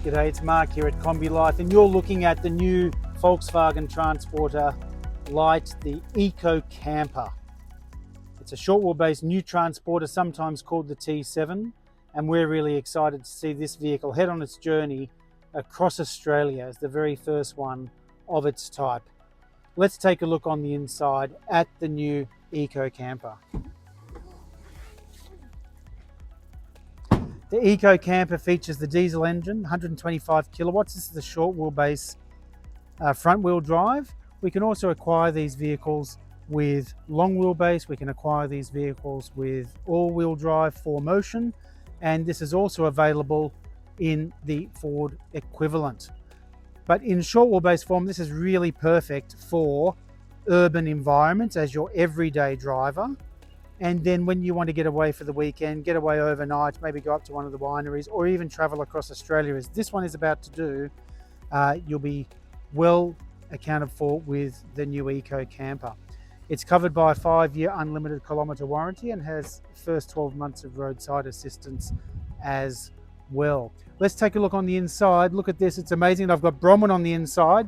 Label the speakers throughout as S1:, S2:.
S1: G'day, it's Mark here at Kombi Life, and you're looking at the new Volkswagen Transporter Light, the EcoCamper. It's a short wheelbase new transporter, sometimes called the T7, and we're really excited to see this vehicle head on its journey across Australia as the very first one of its type. Let's take a look on the inside at the new EcoCamper. The EcoCamper features the diesel engine, 125 kilowatts. This is the short wheelbase front wheel drive. We can also acquire these vehicles with long wheelbase. We can acquire these vehicles with all-wheel drive 4Motion, and this is also available in the Ford equivalent. But in short wheelbase form, this is really perfect for urban environments as your everyday driver. And then when you want to get away for the weekend, get away overnight, maybe go up to one of the wineries or even travel across Australia, as this one is about to do, you'll be well accounted for with the new EcoCamper. It's covered by a 5-year unlimited kilometre warranty and has first 12 months of roadside assistance as well. Let's take a look on the inside. Look at this, it's amazing. I've got Bronwyn on the inside.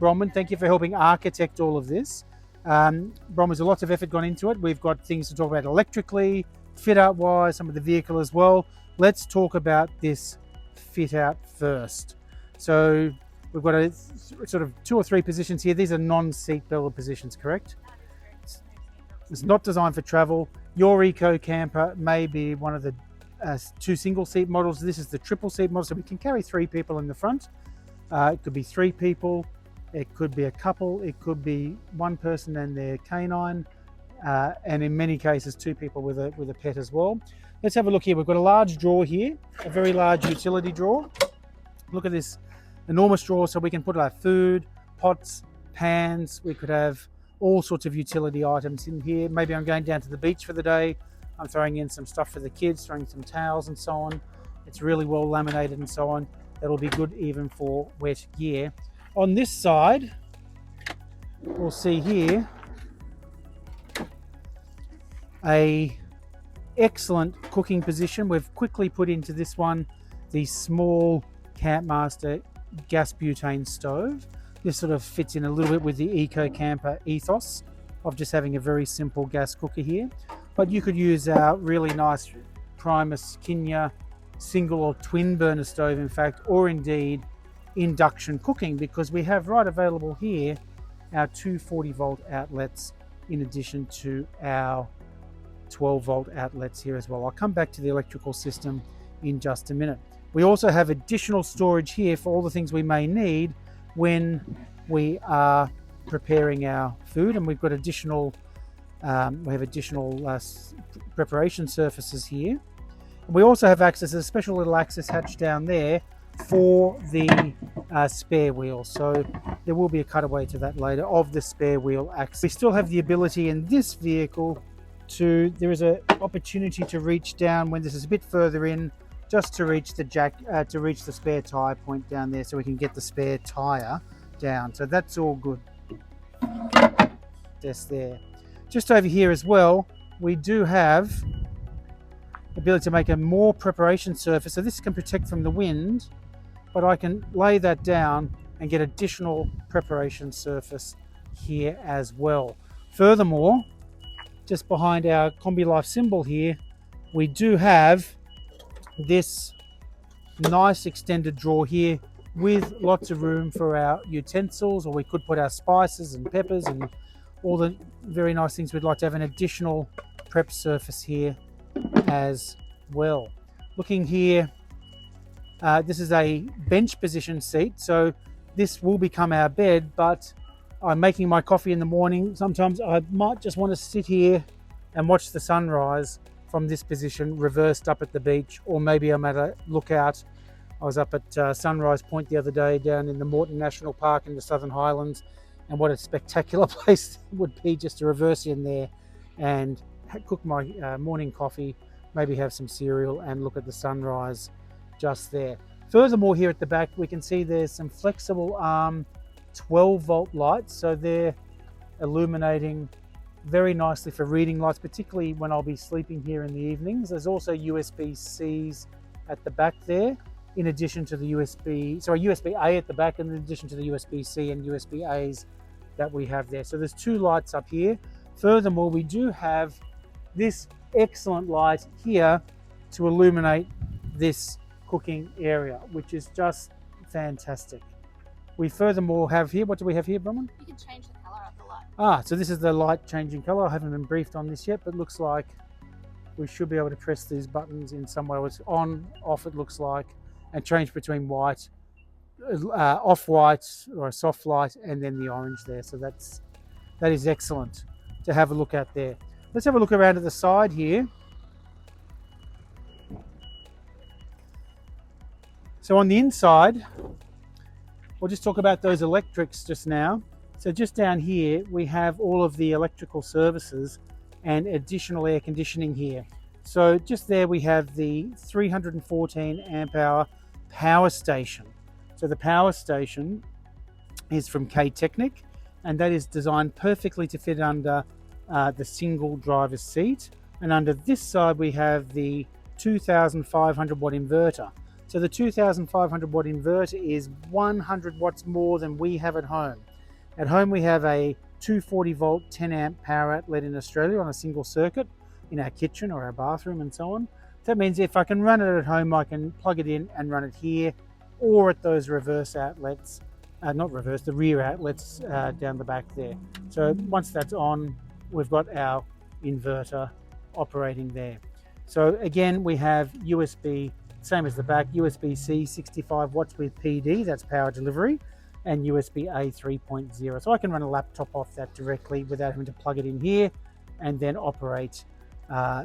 S1: Bronwyn, thank you for helping architect all of this. Bronwyn's a lot of effort gone into it. We've got things to talk about electrically, fit out wise, some of the vehicle as well. Let's talk about this fit out first. So we've got a sort of 2 or 3 positions here. These are non-seat belted positions, correct? It's not designed for travel. Your EcoCamper may be one of the 2 single seat models. This is the triple seat model, so we can carry 3 people in the front. It could be 3 people. It could be a couple, it could be 1 person and their canine, and in many cases 2 people with a pet as well. Let's have a look here. We've got a large drawer here, a very large utility drawer. Look at this enormous drawer, so we can put our food, pots, pans. We could have all sorts of utility items in here. Maybe I'm going down to the beach for the day. I'm throwing in some stuff for the kids, throwing some towels and so on. It's really well laminated and so on. That'll be good even for wet gear. On this side, we'll see here a excellent cooking position. We've quickly put into this one the small Campmaster gas butane stove. This sort of fits in a little bit with the EcoCamper ethos of just having a very simple gas cooker here. But you could use our really nice Primus Kinya single or twin burner stove, in fact, or indeed induction cooking, because we have right available here our 240 volt outlets in addition to our 12 volt outlets here as well. I'll come back to the electrical system in just a minute. We also have additional storage here for all the things we may need when we are preparing our food, and we've got additional preparation surfaces here. We also have access to a special little access hatch down there for the spare wheel, so there will be a cutaway to that later of the spare wheel access. We still have the ability in this vehicle there is an opportunity to reach down when this is a bit further in, just to reach the to reach the spare tire point down there, so we can get the spare tire down. So that's all good. Just there. Just over here as well, we do have the ability to make a more preparation surface, so this can protect from the wind, but I can lay that down and get additional preparation surface here as well. Furthermore, just behind our Kombi Life symbol here, we do have this nice extended drawer here with lots of room for our utensils, or we could put our spices and peppers and all the very nice things we'd like to have. An additional prep surface here as well. Looking here, this is a bench position seat, so this will become our bed, but I'm making my coffee in the morning. Sometimes I might just want to sit here and watch the sunrise from this position, reversed up at the beach, or maybe I'm at a lookout. I was up at Sunrise Point the other day down in the Moreton National Park in the Southern Highlands, and what a spectacular place it would be just to reverse in there and cook my morning coffee, maybe have some cereal and look at the sunrise just there. Furthermore, here at the back, we can see there's some flexible arm 12 volt lights, so they're illuminating very nicely for reading lights, particularly when I'll be sleeping here in the evenings. There's also USB-Cs at the back there, in addition to the USB-A at the back, in addition to the USB-C and USB-As that we have there. So there's 2 lights up here. Furthermore, we do have this excellent light here to illuminate this cooking area, which is just fantastic. We furthermore have here, what do we have here, Bronwyn?
S2: You can change the colour of the light.
S1: So this is the light changing colour. I haven't been briefed on this yet, but looks like we should be able to press these buttons in some way. It's on, off, it looks like, and change between white, off-white or a soft light, and then the orange there. So that is excellent to have a look at there. Let's have a look around to the side here. So on the inside, we'll just talk about those electrics just now. So just down here, we have all of the electrical services and additional air conditioning here. So just there we have the 314 amp hour power station. So the power station is from K-Technic, and that is designed perfectly to fit under the single driver's seat. And under this side we have the 2500 watt inverter. So the 2500 watt inverter is 100 watts more than we have at home. At home we have a 240 volt 10 amp power outlet in Australia on a single circuit in our kitchen or our bathroom and so on. That means if I can run it at home, I can plug it in and run it here or at those reverse outlets, the rear outlets down the back there. So once that's on, we've got our inverter operating there. So again, we have USB, same as the back, USB-C 65 watts with PD, that's power delivery, and USB-A 3.0. So I can run a laptop off that directly without having to plug it in here and then operate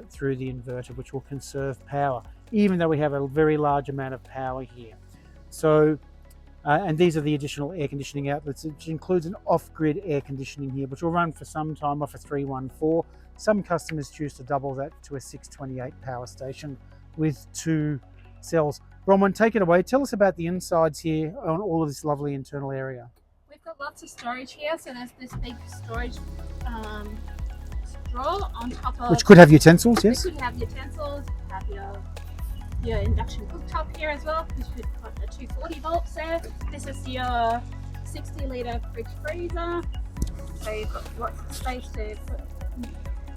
S1: through the inverter, which will conserve power, even though we have a very large amount of power here. So, and these are the additional air conditioning outlets, which includes an off-grid air conditioning here, which will run for some time off a 314. Some customers choose to double that to a 628 power station with 2 cells. Bronwyn, take it away. Tell us about the insides here on all of this lovely internal area.
S2: We've got lots of storage here. So there's this big storage drawer on top of...
S1: Which could have utensils, yes?
S2: You could have utensils, have your induction cooktop here as well, because you've got the 240 volts there. This is your 60 litre fridge freezer. So you've got lots of space to put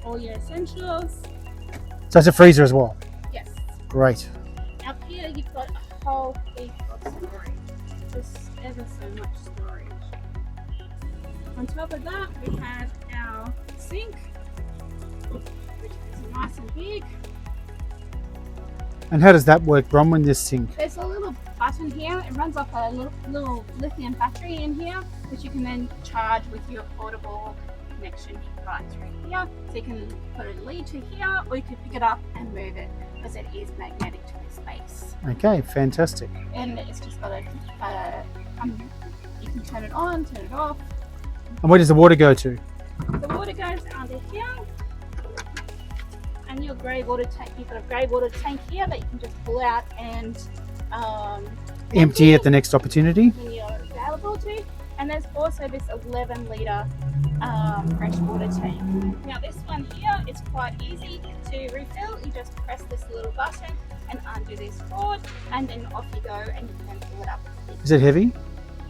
S2: all your essentials.
S1: So it's a freezer as well?
S2: Yes.
S1: Great.
S2: Up here you've got a whole heap of storage. Just ever so much storage. On top of that we have our sink, which is nice and big.
S1: And how does that work, Bronwyn, this sink?
S2: There's a little button here. It runs off a little lithium battery in here, which you can then charge with your portable connection right through here. So you can put a lead to here, or you can pick it up and move it, because it is magnetic to the space.
S1: Okay, fantastic.
S2: And it's just got you can turn it on, turn it off.
S1: And where does the water go to?
S2: The water goes under here, and your grey water tank. You've got a grey water tank here that you can just pull out and
S1: empty at the next opportunity
S2: when you're available to. And there's also this 11 litre fresh water tank. Now this one here is quite easy to refill. You just press this little button and undo this cord, and then off you go, and you can fill it up.
S1: Is it heavy?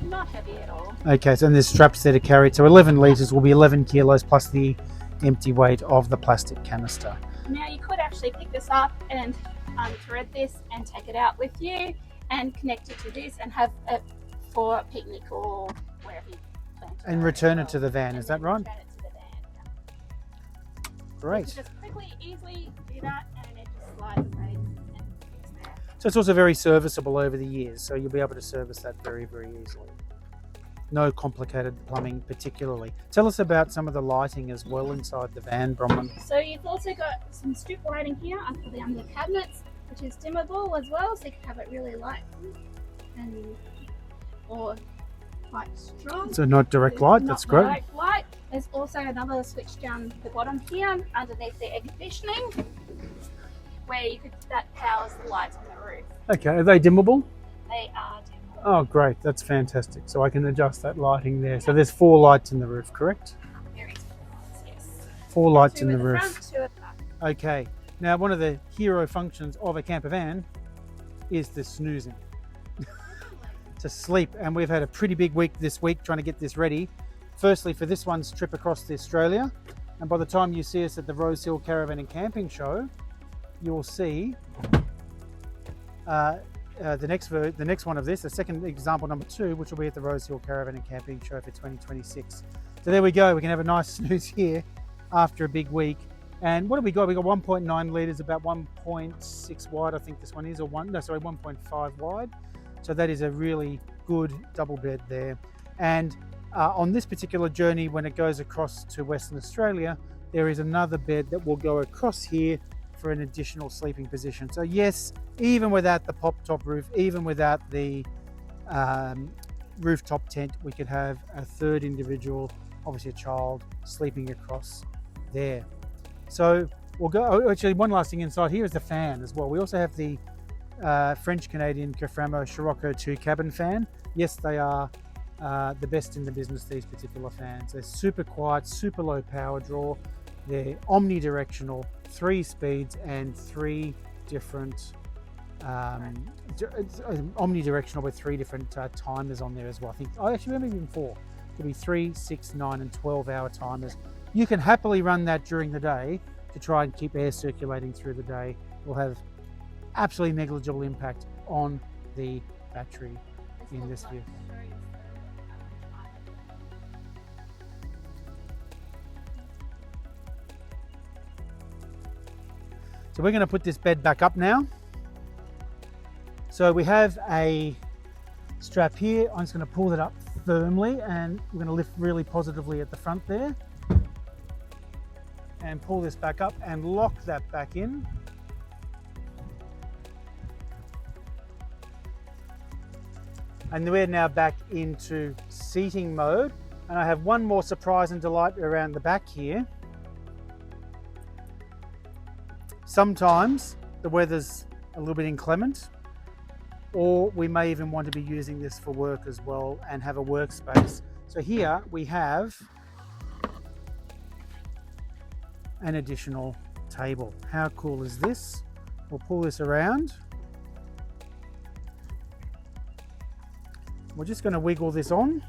S2: Not heavy at all.
S1: Okay, so then there's straps there to carry it. So 11 litres will be 11 kilos plus the empty weight of the plastic canister.
S2: Now you could actually pick this up and unthread this and take it out with you and connect it to this and have it for a picnic or wherever you plan to
S1: And
S2: go
S1: return
S2: as
S1: it to the van, is that right?
S2: Return it to the van, yeah.
S1: Great.
S2: So just quickly, easily do that, and it just slides away and it's there.
S1: So it's also very serviceable over the years, so you'll be able to service that very, very easily. No complicated plumbing particularly. Tell us about some of the lighting as well inside the van, Bronwyn.
S2: So you've also got some strip lighting here under the cabinets, which is dimmable as well, so you can have it really light and or quite strong.
S1: So not direct light, that's great.
S2: Direct light. There's also another switch down the bottom here underneath the air conditioning, where that powers the lights on the roof.
S1: Okay, are they dimmable?
S2: They are dimmable.
S1: Oh great, that's fantastic. So I can adjust that lighting there. So there's 4 lights in the roof, correct?
S2: There is 4 lights, yes.
S1: 4 lights
S2: 2
S1: in
S2: at
S1: the
S2: the
S1: roof.
S2: front, 2 at the back.
S1: Okay, now one of the hero functions of a camper van is the snoozing. to sleep. And we've had a pretty big week this week trying to get this ready. Firstly, for this one's trip across to Australia. And by the time you see us at the Rose Hill Caravan and Camping Show, you'll see the next one of this, the second example number 2, which will be at the Rose Hill Caravan and Camping Show for 2026. So there we go. We can have a nice snooze here after a big week. And what have we got? We got 1.9 litres, about 1.6 wide, I think this one is, or 1.5 wide. So that is a really good double bed there. And on this particular journey, when it goes across to Western Australia, there is another bed that will go across here for an additional sleeping position. So yes, even without the pop-top roof, even without the rooftop tent, we could have a third individual, obviously a child, sleeping across there. So we'll go, oh, actually one last thing inside here is the fan as well. We also have the French-Canadian Caframo Scirocco 2 cabin fan. Yes, they are the best in the business, these particular fans. They're super quiet, super low power draw. They're omnidirectional, 3 speeds and 3 different omnidirectional with 3 different timers on there as well. I think, actually maybe even 4. Could be 3, 6, 9 and 12 hour timers. You can happily run that during the day to try and keep air circulating through the day. It will have absolutely negligible impact on the battery in this vehicle. So we're going to put this bed back up now. So we have a strap here. I'm just going to pull that up firmly and we're going to lift really positively at the front there. And pull this back up and lock that back in. And we're now back into seating mode. And I have one more surprise and delight around the back here. Sometimes the weather's a little bit inclement, or we may even want to be using this for work as well and have a workspace. So here we have an additional table. How cool is this? We'll pull this around. We're just going to wiggle this on.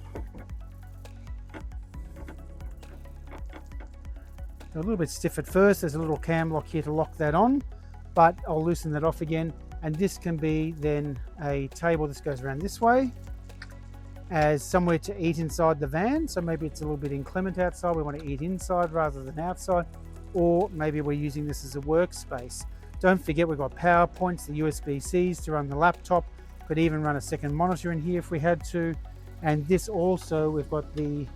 S1: A little bit stiff at first. There's a little cam lock here to lock that on, but I'll loosen that off again. And this can be then a table. This goes around this way as somewhere to eat inside the van. So maybe it's a little bit inclement outside. We want to eat inside rather than outside. Or maybe we're using this as a workspace. Don't forget we've got power points, the USB-Cs to run the laptop. Could even run a second monitor in here if we had to. And this also, we've got the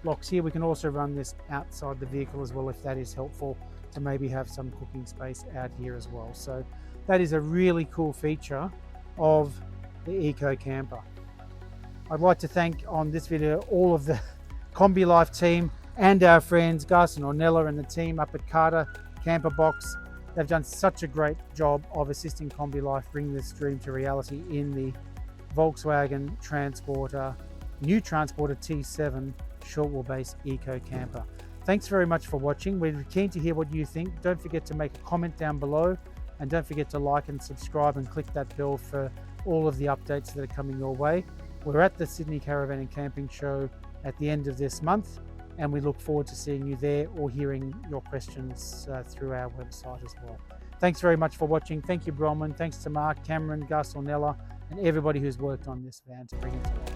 S1: locks here. We can also run this outside the vehicle as well if that is helpful to maybe have some cooking space out here as well. So that is a really cool feature of the EcoCamper. I'd like to thank on this video all of the Kombi Life team and our friends Gus and Ornella and the team up at Carter Camper Box. They've done such a great job of assisting Kombi Life bring this dream to reality in the Volkswagen Transporter, new Transporter T7 short wheelbase EcoCamper. Thanks very much for watching. We're keen to hear what you think. Don't forget to make a comment down below and don't forget to like and subscribe and click that bell for all of the updates that are coming your way. We're at the Sydney Caravan and Camping Show at the end of this month and we look forward to seeing you there or hearing your questions through our website as well. Thanks very much for watching. Thank you, Bronwyn. Thanks to Mark, Cameron, Gus, Ornella, and everybody who's worked on this van to bring it to life.